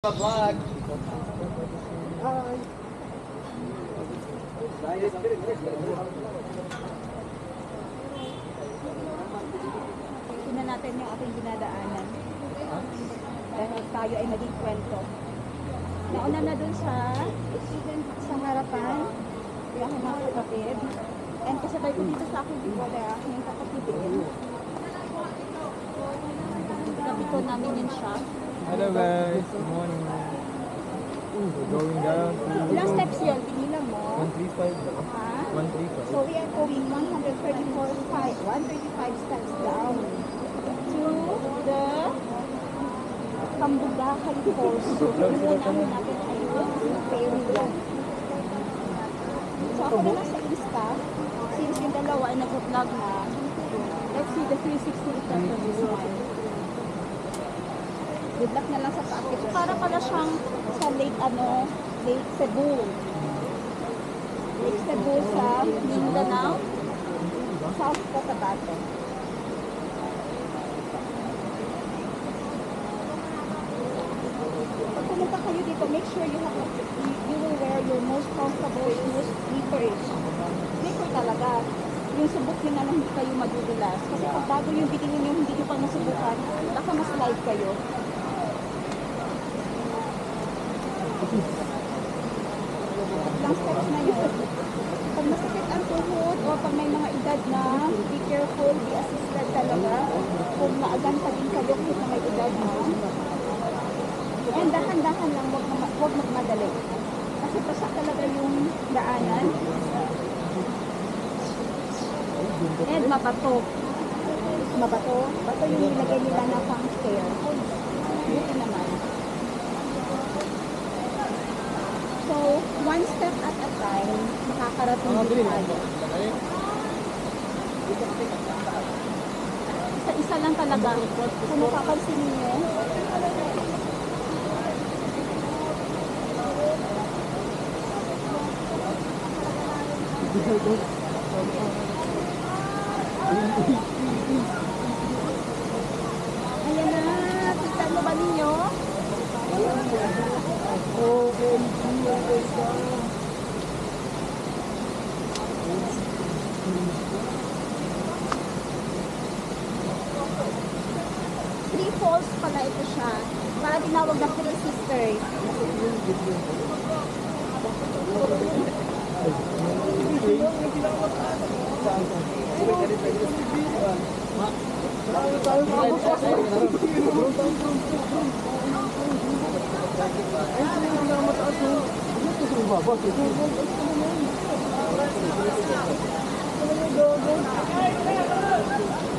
Vlog. Tingnan natin yung ating dinadaanan. Dahil tayo ay naging kwento. Nauna na dun sa harapan, yung aking mga kapatid. And kasabay ko dito sa aking bigod ay aking kapatid din. Gabi ko namin yun siya. Hello guys, good morning. We're going down to Ilang steps yun? Tinilang mo? 135. Ha? 135. So we are going 135 steps down to the Kambugahan Falls. Yung namin natin ay yung ferry lang. So ako naman sa Insta, since yung dalawa ay nag-vlog na, let's see the 360 effect of this one. Good luck na lang sa package. So para pala siyang sa Lake Cebu. Lake Cebu sa Mindanao, South Cotabato. Pag pumunta kayo dito, make sure you will wear your most comfortable shoes, sneakers. Sneaker talaga. Yung subok nyo na hindi kayo madudulas. Kasi pag bago yung binili nyo, hindi nyo pa nasubukan, baka ma-slide kayo. Ilang steps na yun. Pag masakit ang tuhod o pag may mga edad na, be careful, be assisted talaga. Kung maagan pa din kayo kung may edad na. And dahan-dahan lang, huwag magmadali. Kasi basa talaga yung daanan. And mabato. Mabato. Bato yung nilagay nila na pang stair. Buti naman. So, one step at a time, makakarating din tayo. Isa-isa lang talaga. Kung napapansin niyo, ayan na, kita mo ba ninyo? Three falls pala ito siya. Para tinawag na Three Sisters.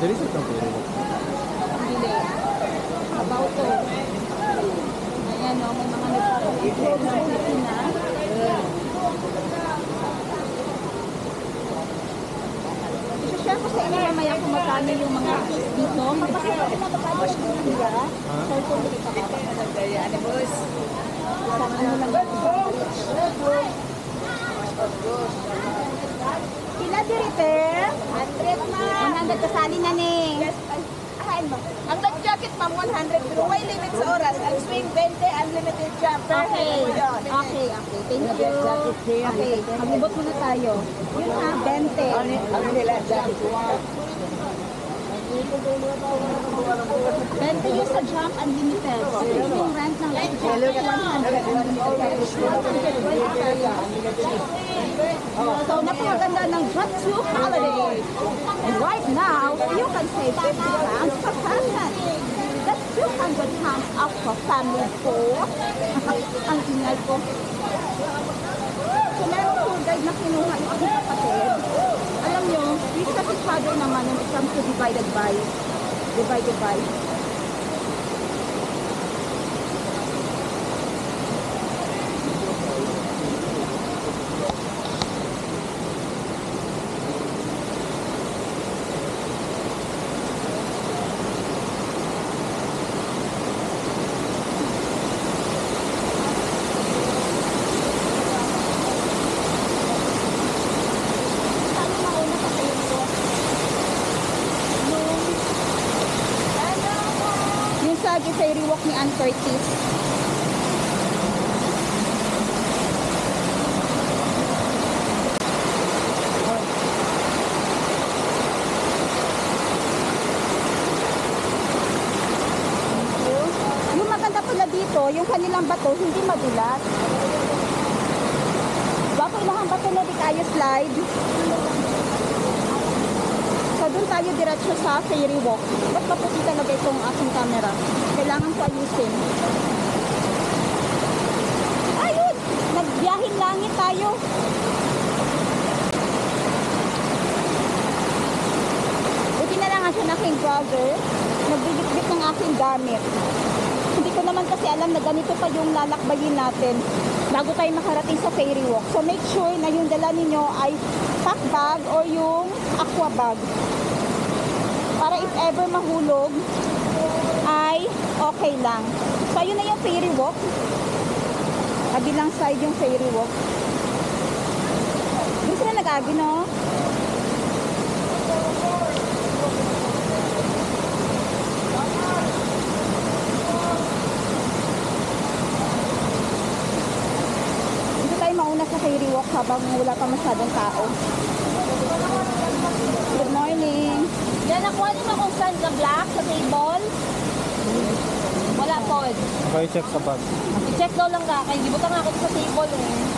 There is a company. Delay. About to. Ayan o, may mga nagpapalagay ng Pilipinas. I-share ko sa inyo mamaya kung magkano yung mga dito. Papasok ko na magkano yung India. So, kung hindi ka papasok. Isang ano lang yung pila dirite? 100 ma. 100 kasali na ni. Yes, ahain mo. Ang nag-jacket ma'am 100 pero may limit sa oras. Ang swing 20, unlimited job. Okay. Okay. Thank you. Okay. Maglibot muna tayo. Yun ha, 20. Ano nila jacket? 20 yung sa jump unlimited. So, yung rent ng life jacket, 100 unlimited. So, napakaganda ng Gatsu Holiday. And right now, you can save 50 pounds per person. That's 200 pounds off for family of 4. Ang ingay ko. So, meron tour guide na kinuha yung aking kapatid. Alam nyo, we got each other naman when it comes to divided by. Saan yung mauna pa kayo nito? Yung sa Gisay Rewalk ni Ann Curtis. dito, yung kanilang bato, hindi madulas. Bako ilang bato na di kayo slide. So, doon tayo diretso sa ferry walk. Ba't maputi talaga itong aking camera? Kailangan ko ayusin. Ayun! Nagbiyahing langit tayo. Buti na lang siya ng aking brother. Nagbibit-bit ng aking gamit. Hindi ko naman kasi alam na ganito pa yung lalakbayin natin bago tayo makarating sa ferry walk. So make sure na yung dala ninyo ay pack bag or yung aqua bag. Para if ever mahulog, ay okay lang. So ayun na yung ferry walk. Kabilang side yung ferry walk. Doon sila nag-agi, no? Dito tayo mauna sa ferry walk habang wala pa masyadong tao. Good morning. Yan, nakuha niyo ba kung saan sa black, sa table? Wala po. Okay, check sa bag. I-check daw lang ka. Kaya gibutan nga ako sa table eh.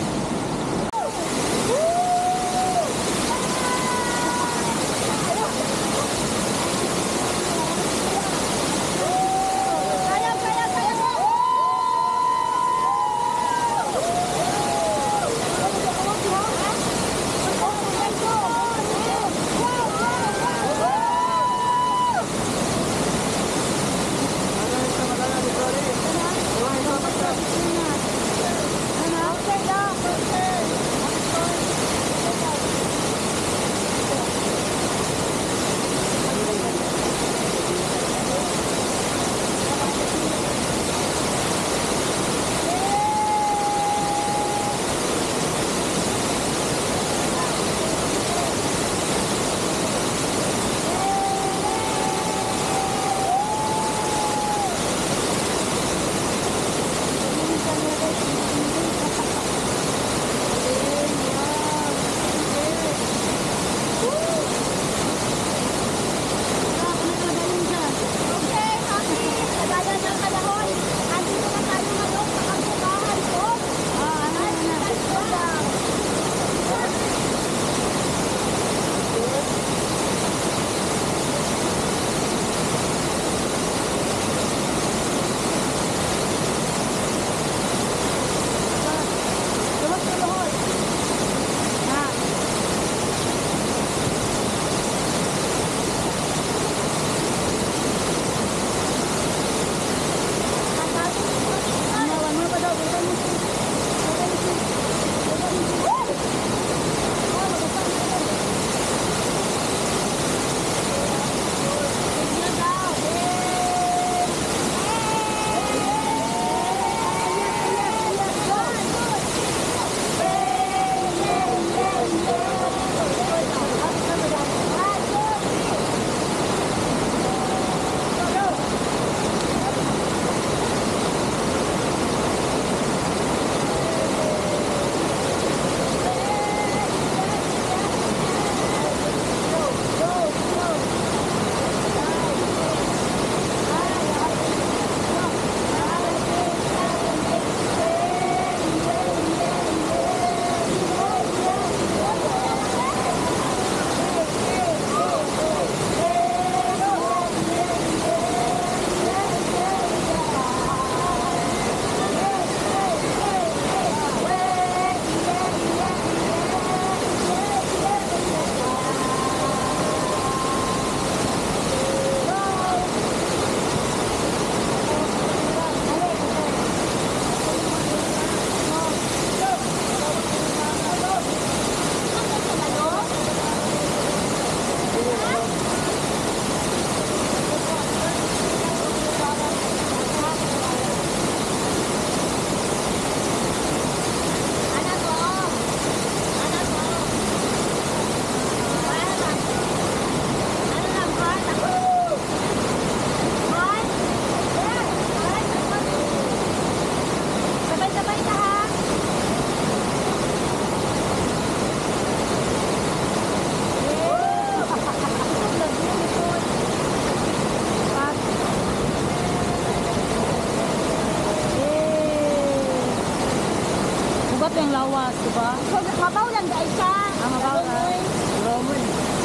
Dapat yung lawas, di ba? So, mabaw lang guys siya. Mabaw na.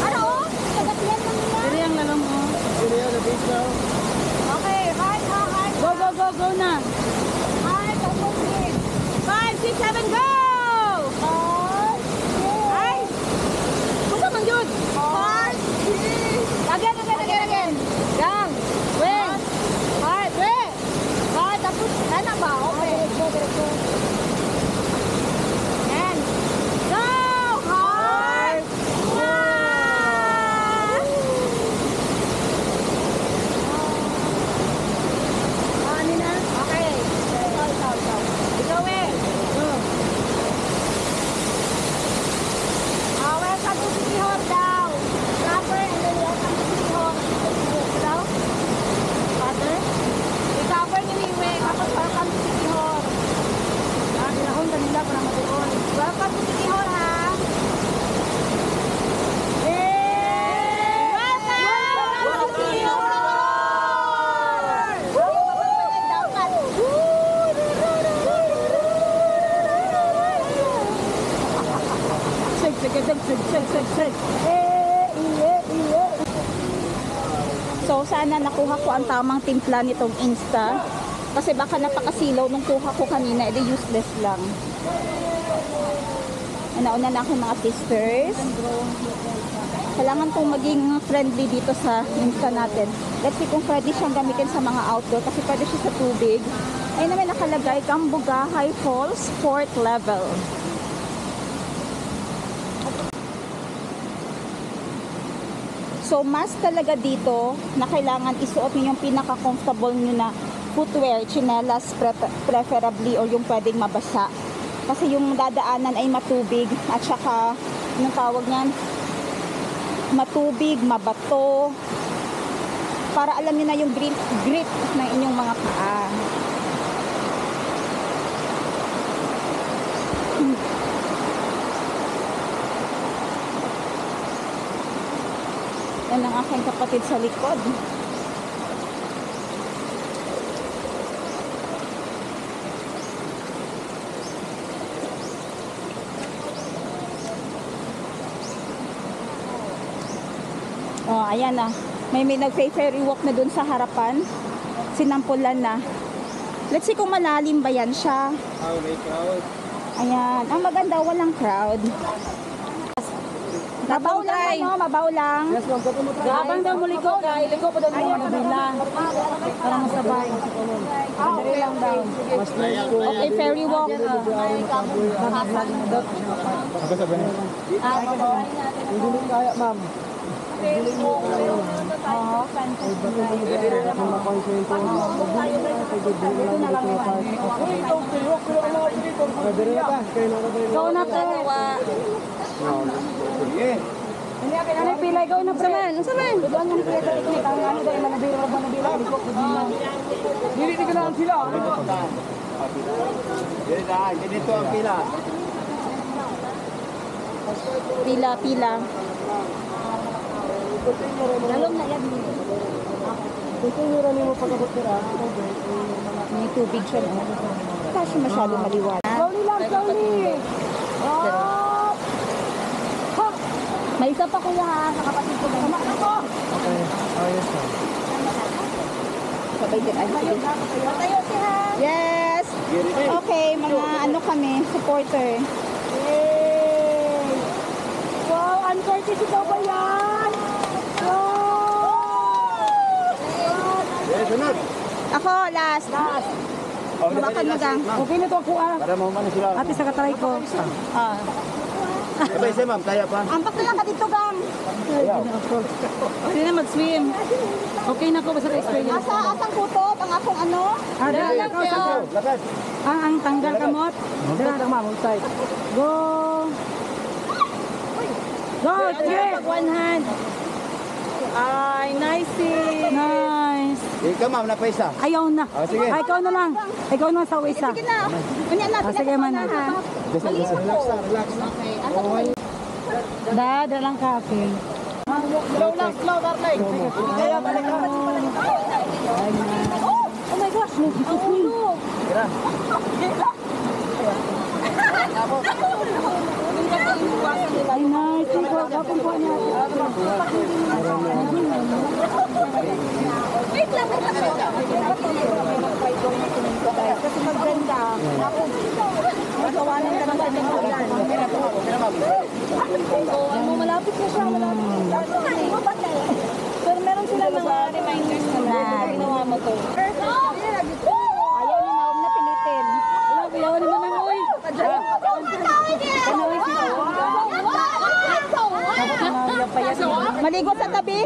Ano? Kagatyan lang niya. Pero yung lalong mo. Okay, hard, hard. Go, go, go, go na. Hard, opposite. 5, 6, 7, go! Hard, Ay! Buka man yun. hard, Again, again, again, again. Gang. Wing. Heart. Wing. hard. Tapos, ano ba? Okay. And go! Heart. Ano na? Okay. Ikaw. Ikaw eh. Welcome to City Hall daw. Rapper and then welcome to City Hall. Daw? Father? I-cover ni Liwe. Tapos welcome to City Hall. Kinahon kanila para matuon. Welcome to City Hall, ha? Welcome to City Hall! Seg. So, sana nakuha ko ang tamang timpla nitong Insta. Kasi baka napakasilaw nung kuha ko kanina, edi useless lang. Nauna na ako mga sisters. Kailangan kong maging friendly dito sa Insta natin. Let's see kung pwede siyang gamitin sa mga outdoor kasi pwede siya sa tubig. Ayun naman nakalagay, Cambuga High Falls, 4th level. So, mas talaga dito na kailangan isuot niyo yung pinaka-comfortable nyo na footwear, chinelas preferably or yung pwedeng mabasa. Kasi yung dadaanan ay matubig at saka yung tawag niyan, matubig, mabato. Para alam niyo na yung grip ng inyong mga paa. Yan ang aking kapatid sa likod. Oh, ayan na. May nag-ferry walk na dun sa harapan. Sinampulan na. Let's see kung malalim ba yan siya. Ayan. Ang maganda, walang crowd. Mabaw lang, ano? Mabaw lang. Habang daw muliko ka, iliko pa daw mga nabila. Para masabay. Dali lang daw. Okay, ferry walk. Apa sabihin? Hindi kaya, ma'am. Oo, Ikaw na ka. Ano pilay ikaw na praman? Ano saman? Doon yung pilay ka ikot. Ang ano dahil manabila ba nabila? Iliko ko din. Hindi kailangan sila. Ganito ang pila. Pila. Lalong na yan. Gusto nyo rin mo pagkakutira. May tubig siya. No? Kasi masyado maliwanag. Slowly lang, slowly. May isa pa kuya ha, sa kapatid ko. Okay. Ayos na. Sabay din. Tayo siya. Yes. Okay, mga ano kami, supporter. Yay! Wow, uncourtesy daw ba yan? Sunod. Ako, last. Bakit mo gang? Okay na to ako ah. Para maumano sila. Ate sa katry ko. Ah. Sabay siya ma'am, kaya pa. Ampak na lang ka dito gang. Hindi na mag-swim. Okay na ko ba sa experience? Asang kutot, ang akong ano. Dala lang ko sa Lakad. ang tanggal kamot. Dala lang, ma'am. Outside. Go! Go! Sige! One hand. Ay, nice! Nice! Ikaw ma'am, na pa isa. Ayaw na. Ah, sige. Ay, ikaw na lang. Ikaw na sa isa. Sige na. Kunya na, Sige man. ha. Relax na. Okay. Asa ko? Da lang kape. Slow lang, slow, darling. Kaya balik ka. Oh my gosh! Ang ulo! Ay, nice. Kapag po niya. Wait lang, wait lang. Kasi maganda. Magawa ng ganun sa mga ulan. Oo, malapit na siya, malapit. Pero meron sila mga reminders na ginawa mo to. Ayaw ni Maom na pilitin. Ayaw naman ang uy. Maligo sa tabi?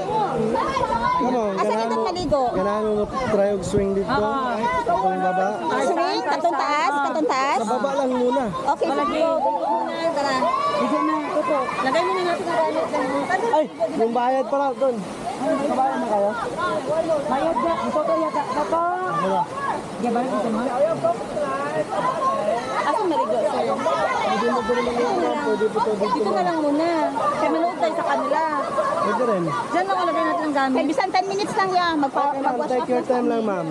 Ano, Asa kita maligo? ganahan mo try og swing dito. Kung baba. Swing, katong taas, katong taas. Sa baba lang muna. Okay, sige. Tara. Bigyan na. Ito. Lagay mo na natin ang gamit lang. Ay, yung bayad pala doon. Kabayan na kayo? Bayad na. Ito to yata. Ito. Sige, balik dito mo. Asan maligo, sir? Hindi mo doon lang yun. Pwede po to dito. Dito na lang muna. Kaya manood tayo sa kanila. Pwede rin. Diyan lang lagay natin ang gamit. Kaya bisan 10 minutes lang yan. Ma'am, take your time lang, ma'am.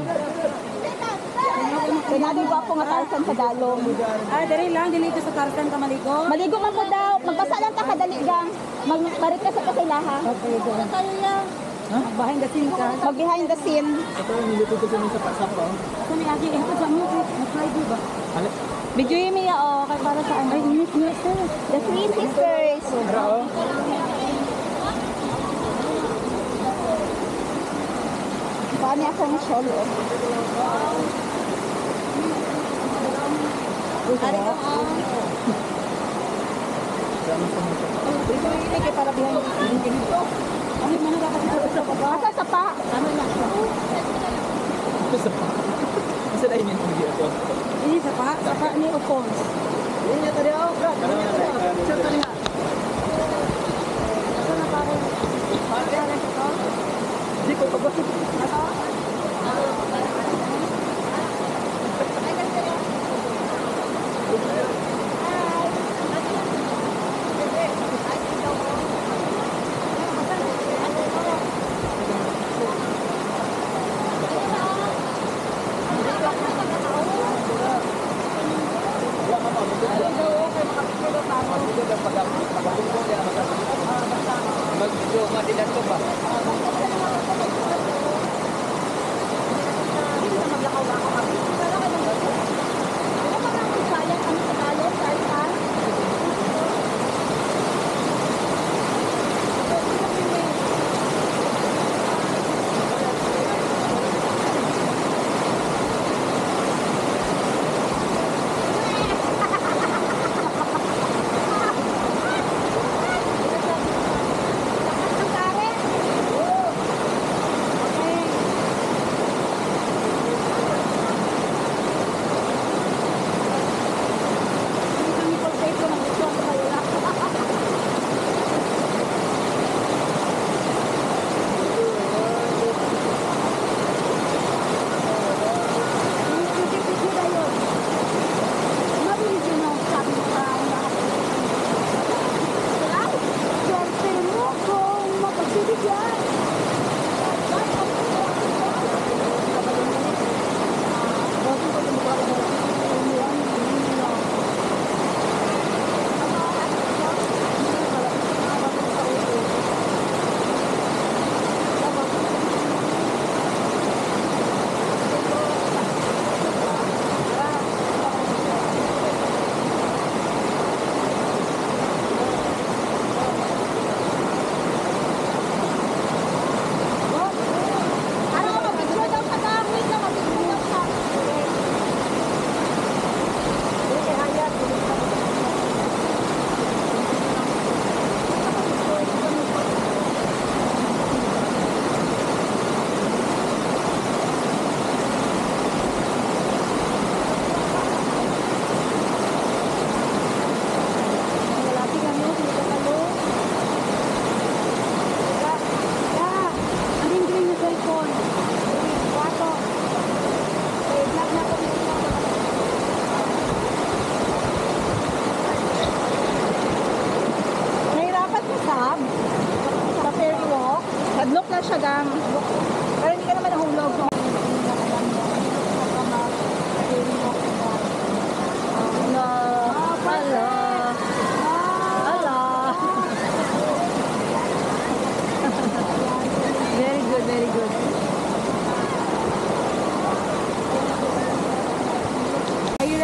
Sinabi ko ako nga tarsan sa dalong. Ah, dali lang. Dili ito sa Tarzan ka maligo. Maligo man po daw. Magbasa lang ka kadali gang. Magbarit ka sa kasilaha. Ano tayo yan? Behind the scene ka. Mag behind the scene. Ito, nilito ko sa mga sapak-sapak. Ito ni Agi. Ito sa mo. Mag-fly di ba? Video yung Mia, oh. Kaya para sa ano. Ay, init niya ito. The Three Sisters. Paano akong solo? Ari ka, oh. Ito yung inig para behind the scene. Ano man dapat ito sa baba? Asa sa pa? Ano lang siya? Kasi dahil yung video ko. Ini sapa. Sapa ni Opon. Ini tadi ako, Brad. Sir, tadi nga. Di ko pag Mag-video, madilat ko ba?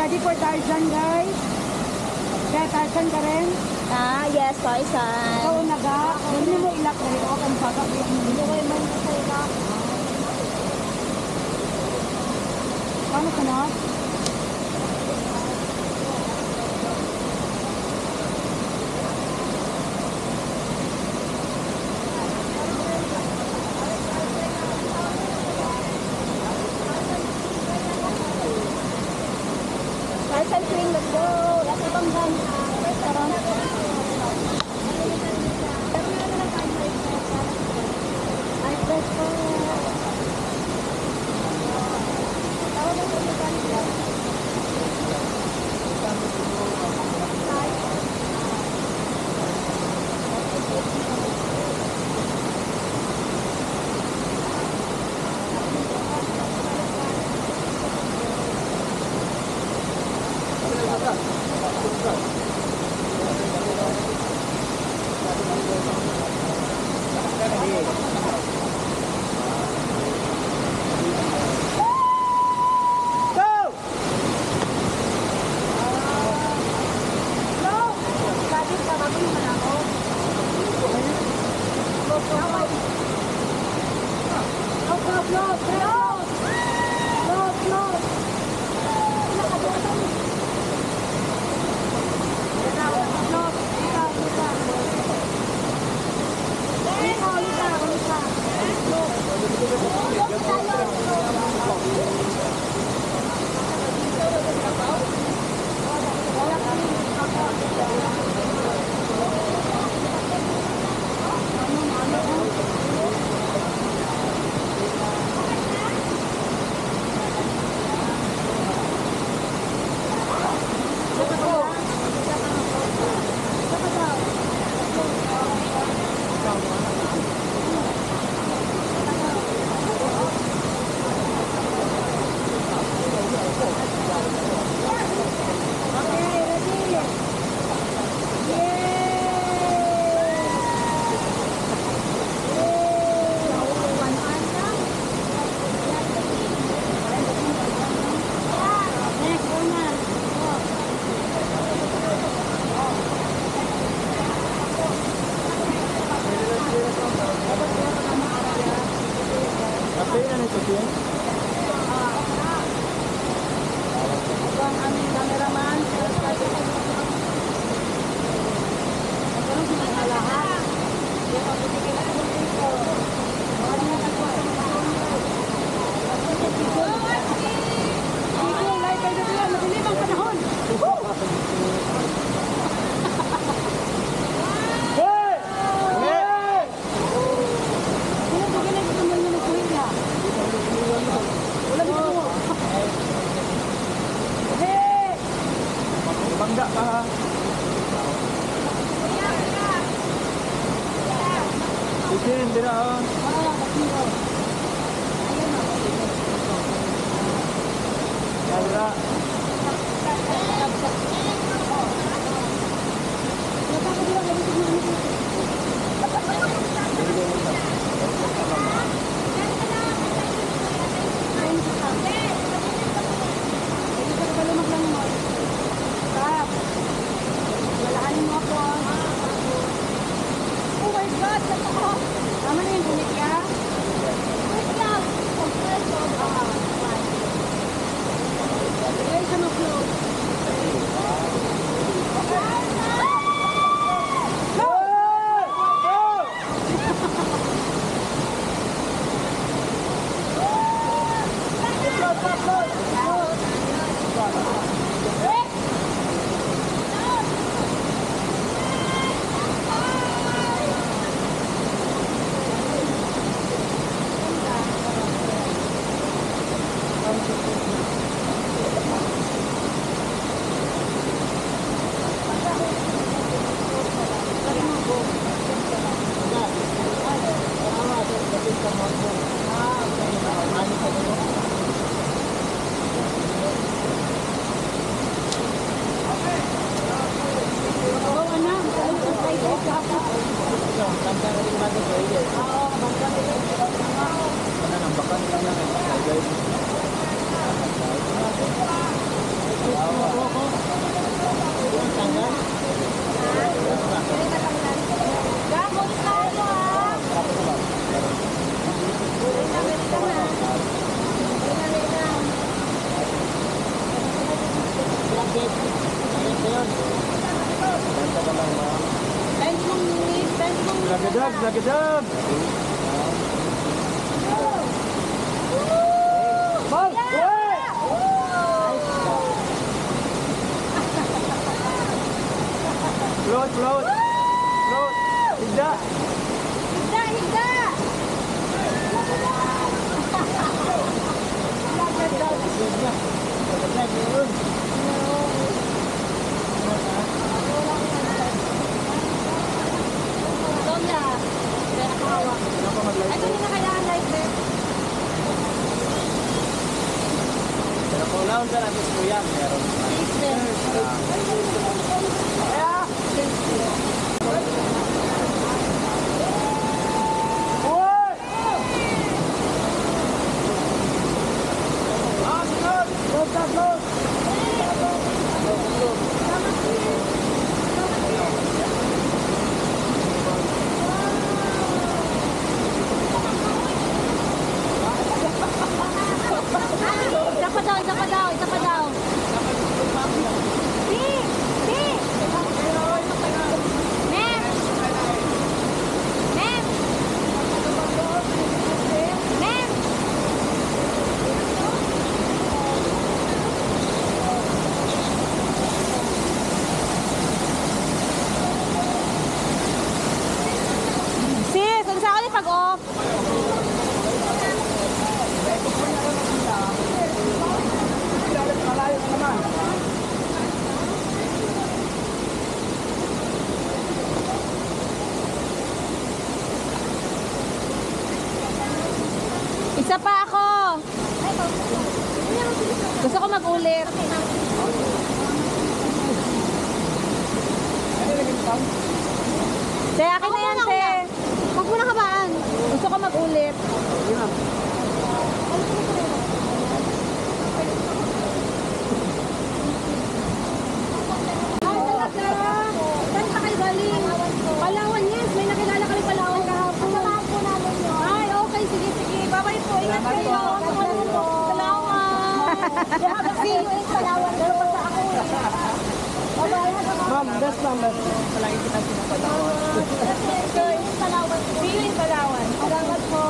Ready for Tarzan, guys? Kaya Tarzan ka rin? Yes, Tarzan. Ikaw naga. Hindi mo ilak na rin. Okay, magkakabit mo. Hindi ko naman sa ilak. Paano ka na? Tarzan Queen, let's go. Let's go, Bang. Bangga ka ha. Sige, hindi na ha. Kaya. Oh my God! Tama na yung gulit niya? Wait lang! Lagadag, lagadag. Bang! Float, float. Float. Higda. Higda, higda! Lagadag yun. Donya, kaya nakahawak. Ito hindi na kailangan life vest. Pero kung naon ka natin sa kuya, meron. Life vest. Isa pa daw, isa pa daw, isa pa daw. Di! Di! Mem! Mem! Mem! Sis, kung saan ka pag-off? Isa pa ako. Gusto ko mag-ulit. Te, akin na yan, te. Huwag mo na kabaan. Gusto ko mag-ulit. Saan pa kayo galing? Palawan, yes. May nakilala kami Palawan kahapon. Samahan po namin yun. Ay, okay. Sige, sige. Bye-bye po. Ingat kayo. Palawan. See you in Palawan. Pero basta ako eh. Bye-bye. Ma'am, best lang, best. Palagi kita pinapatawa. See you in Palawan. See you in Palawan. Salamat po.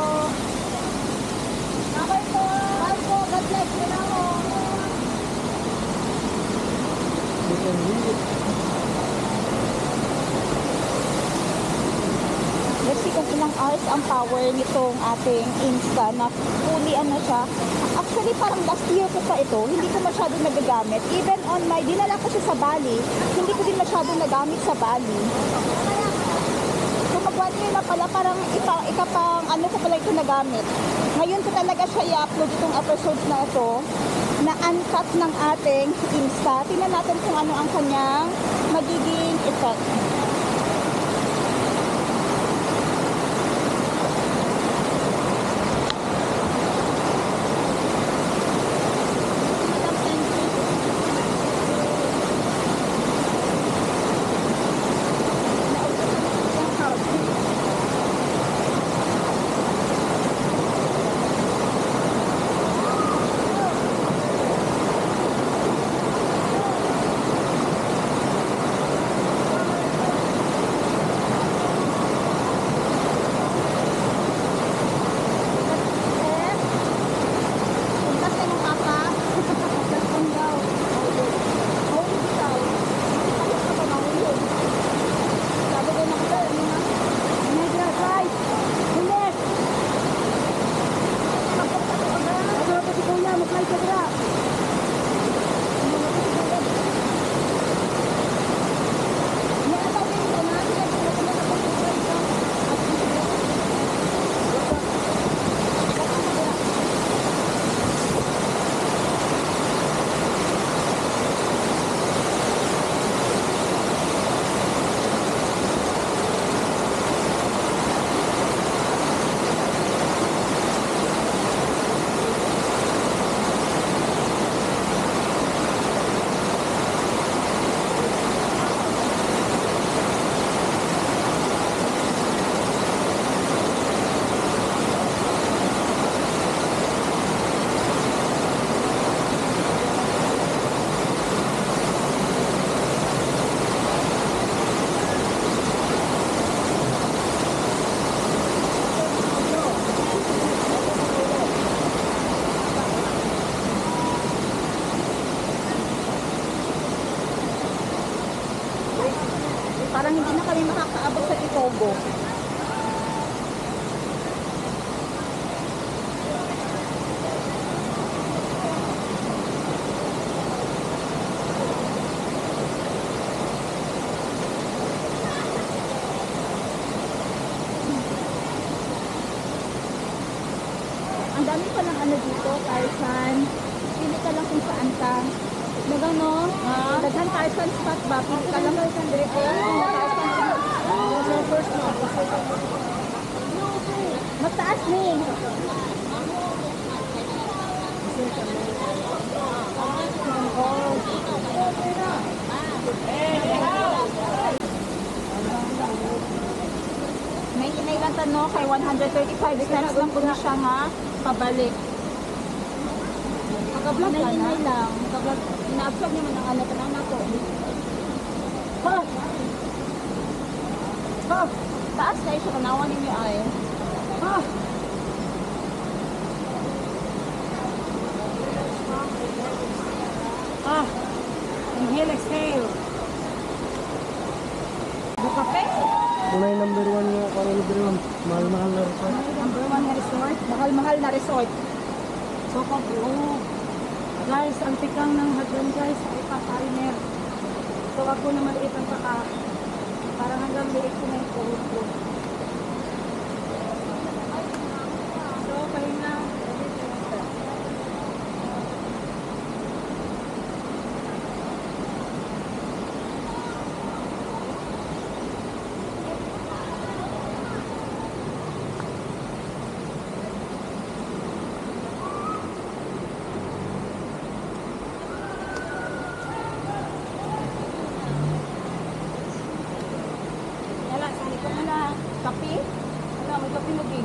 Bye-bye po. Bye po. God bless you na po. You can read it. Let's see kung ilang hours ang power nitong ating Insta na fully ano siya. Actually, parang last year ko pa ito, hindi ko masyadong nagagamit. Even on my, dinala ko siya sa Bali, hindi ko din masyadong nagamit sa Bali. So, mag-1 year na pala, parang ikapang ano ko pala ito nagamit. Ngayon ko talaga siya i-upload itong episodes na ito, na uncut ng ating Insta. Tingnan natin kung ano ang kanyang magiging effect. parang hindi na kami makakaabot sa Itogo. Ang dami pa ng ano dito, Tarzan. Pili ka lang kung saan ka. Nagano? Daghan Tarzan spot ba? Pili ka lang kung saan dito. Mataas ni. May inailan tanong kay 135 cents lang po na siya nga pabalik. Pagka-vlog ka na? Lang. Ina-vlog naman ang ano tanong na to. Taas kayo siya kanawan ninyo ay. Inhale, exhale. Bukape. May number 1 nga, para number 1. Mahal-mahal na resort. Number 1 na resort. Mahal-mahal na resort. So, guys, ang tikang ng hagdan guys ay pa-timer. So, ako na maliit ang paka. Parang hanggang liit ko na yung tuhod ko. So, pahinga. Wala, sali ko muna. Kapi? Wala, may kapi lagi.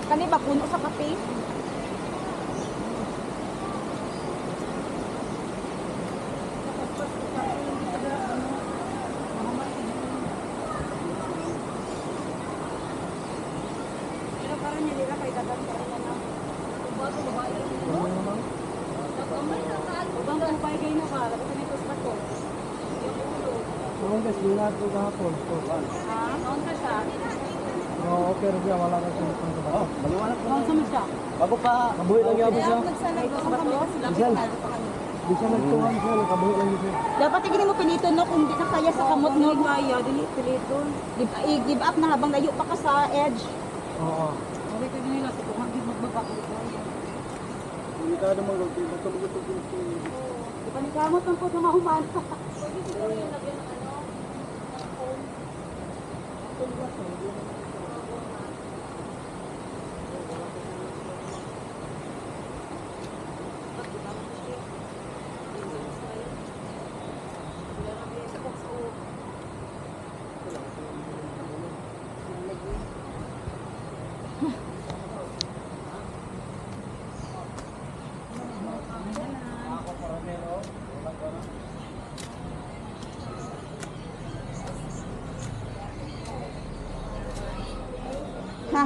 Kani ba puno sa kape? Pero parang nilira kay dagan pa rin na. Ubang kupay kayo na ka. Labi ka nito sa ko. Ang guys, binat ko kahapon. Kaon ka siya. Oo, okay rin siya. Wala ka siya sa trabaho. Maliwanag po. Kaon sa mo siya. Bago pa. Kabuhi lang yabo siya. Bisan. Di siya nagtuhan siya. Kabuhi lang siya. Dapat tignan mo pinito no kung di na kaya sa kamot no. Kaya, dili pilito. Give up na habang layo pa ka sa edge. Oo. Okay ka nila sa tukang di magbaba. Hindi ka naman magkabugod-tugod. Di pa ni kamot ang po na mahuman. Ha?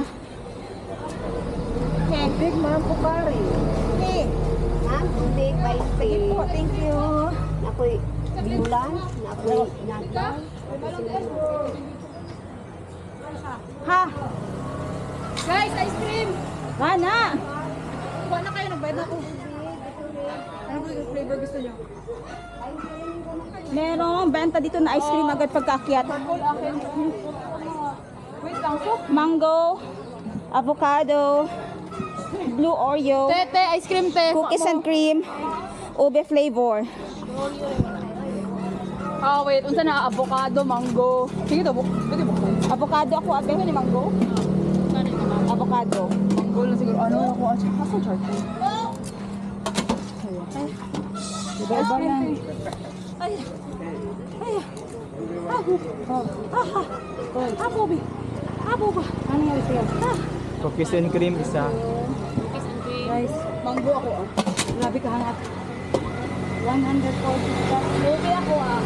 Okay. Big man po pare. Okay. Ma'am, tubig, Sige po, 20. thank you. Nakoy bulan, nakoy nagla. Ha? Guys, ice cream! Mana? Kuha na kayo, nagbayad na ako. Ano ba yung flavor gusto nyo? Merong benta dito na ice cream agad pagkaakyat. Purple akin. Wait lang po. Mango, avocado, blue Oreo, Te, ice cream te. cookies and cream, ube flavor. Ah, wait. Unsa na? Avocado, mango. Sige to, pwede ba? Avocado ako, abe ni mango. Avocado. Mango lang siguro. Ano ako? Asa chart? Iba-iba yan. Ay. Ay. Abo ba? Abo ba? Ano nangyari sa'yo? Cookies and cream isa. Guys, Mango ako ah. grabe ka hangat. 140. Movie ako ah.